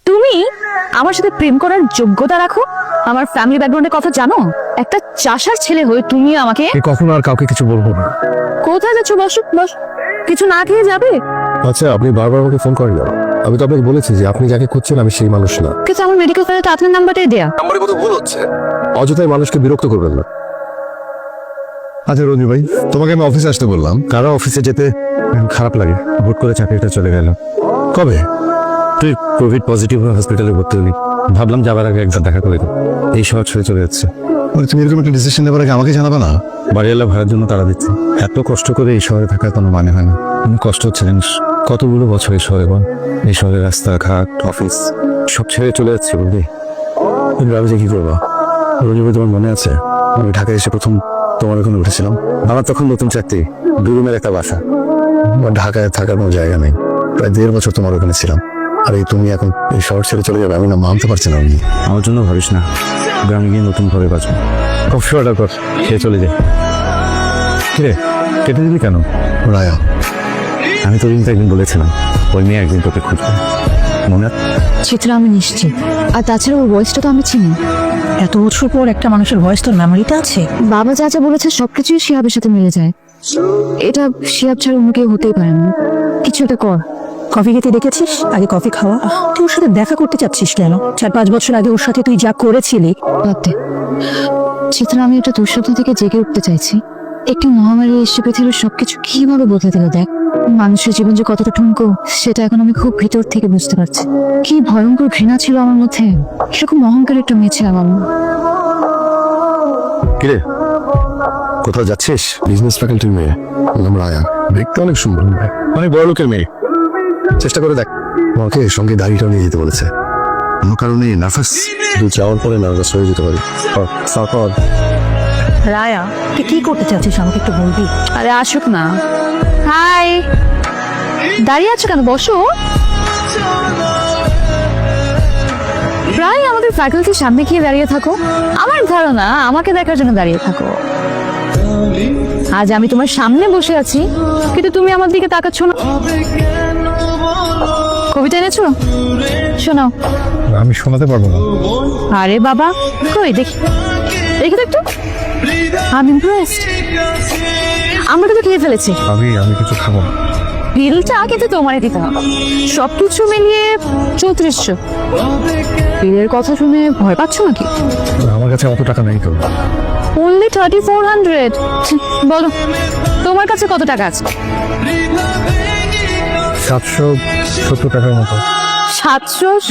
তুমি আমার সাথে প্রেম করার যোগ্যতা রাখো? আমার ফ্যামিলি ব্যাকগ্রাউন্ডের কথা জানো? একটা চাষার ছেলে হয়ে তুমি আমাকে কখনো আর কাউকে কিছু বলবো না। কোথায় যাচ্ছ? বসো বস, কিছু না খেয়ে যাবে? আচ্ছা, আপনি বারবার আমাকে ফোন করেন না। আমি তো আপনাকে বলেছি যে আপনি যাকে খুঁজছেন আমি সেই মানুষ না। কিন্তু আমার মেডিকেল ফাইলে তো আপনার নাম্বারটাই দেয়া। নাম্বারে কত ভুল হচ্ছে, অযথাই মানুষকে বিরক্ত করবেন না। আচ্ছা রঞ্জু ভাই, তোমাকে আমি অফিসে আসতে বললাম, কারো অফিসে যেতে খারাপ লাগে। হুট করে চাকরিটা চলে গেল। কবে? তুই কোভিড পজিটিভ হয়ে হসপিটালে ভর্তি হলি, ভাবলাম যাবার আগে একবার দেখা করে দিই। এই শহর ছেড়ে চলে যাচ্ছে। তুমি এরকম একটা ডিসিশন নেবার আগে আমাকে জানাবে না? বাড়িওয়ালা ভাড়ার জন্য তারা দিচ্ছে। এত কষ্ট করে এই শহরে থাকার কোনো মানে হয় না। কষ্ট হচ্ছে জানিস, কতগুলো বছর এই শহরে বল, এই শহরে রাস্তাঘাট অফিস সব ছেড়ে চলে যাচ্ছে বুঝলি। তুমি ভাবি যে কি করবো? রঞ্জু ভাই, তোমার মনে আছে আমি ঢাকায় এসে প্রথম তোমার ওখানে উঠেছিলাম? আমার তখন নতুন চাকরি, 2 রুমের একটা বাসা। আমার ঢাকায় থাকার কোনো জায়গা নেই। প্রায় 1.5 বছর তোমার ওখানে ছিলাম। আর এই তুমি এখন এই শহর ছেড়ে চলে যাবে, আমি না মানতে পারছি না। আমি আমার জন্য ভাবিস না, গ্রামে গিয়ে নতুন ঘরে বাঁচবো। কফি অর্ডার কর, খেয়ে চলে যাই। কিরে কেটে দিলি কেন? রায়া, আমি তো দিন একদিন বলেছিলাম ওই মেয়ে একদিন তোকে খুঁজবে, মনে আছে? চিত্রা, আমি নিশ্চিত। আর তাছাড়া ওর ভয়েসটা তো আমি চিনি। এত বছর পর একটা মানুষের ভয়েস তোর মেমোরিতে আছে? বাবা যা যা বলেছে সবকিছুই শিহাবের সাথে মিলে যায়। এটা শিহাব ছাড়া অন্য কেউ হতেই পারে না। কিছু একটা কর। কফি খেতে দেখেছিস? আগে কফি খাওয়া। তুই ওর সাথে দেখা করতে চাচ্ছিস কেন? 4-5 বছর আগে ওর সাথে তুই যা করেছিলি। ভাবতে চিত্রা, আমি একটা দুঃস্বপ্ন থেকে জেগে উঠতে চাইছি। একটি মহামারী এসে পৃথিবীর সবকিছু কিভাবে বদলে দিল দেখ। মানুষের জীবন যে কতটা ঠুনকো সেটা এখন আমি খুব ভিতর থেকে বুঝতে পারছি। কি ভয়ঙ্কর ঘৃণা ছিল আমার মধ্যে, কিরকম অহংকার একটা মেয়ে ছিলাম আমি। কিরে কোথাও যাচ্ছিস? বিজনেস ফ্যাকাল্টির মেয়ে, নাম রায়া। দেখতে অনেক সুন্দর, অনেক বড় লোকের মেয়ে। চেষ্টা করে দেখ। আমাকে সঙ্গে দাড়িটাও নিয়ে যেতে বলেছে। কোনো কারণে নার্ভাস, তুই যাওয়ার পরে নার্ভাস হয়ে যেতে পারি। তারপর রায়া, তুই কি করতে চাচ্ছিস আমাকে একটু বলবি? আরে আসুক না। হাই, দাঁড়িয়ে আছো কেন? বসো। প্রায় আমাদের ফ্যাকাল্টির সামনে গিয়ে দাঁড়িয়ে থাকো। আমার ধারণা আমাকে দেখার জন্য দাঁড়িয়ে থাকো। আজ আমি তোমার সামনে বসে আছি, কিন্তু তুমি আমার দিকে তাকাচ্ছ না। কবিতা এনেছো? শোনাও। আমি শোনাতে পারবো না। আরে বাবা, কই দেখি, দেখি তো একটু। আমি ইমপ্রেসড। আমরা তো খেয়ে ফেলেছি। আমি কিছু খাবো না। বিলটা কিন্তু তোমারই দিতে হবে। সবকিছু মিলিয়ে 3400। বিলের কথা শুনে ভয় পাচ্ছ নাকি? আমার কাছে অত টাকা নেই তো। only 3400। বলো তোমার কাছে কত টাকা আছে? 770 টাকার মতো। 700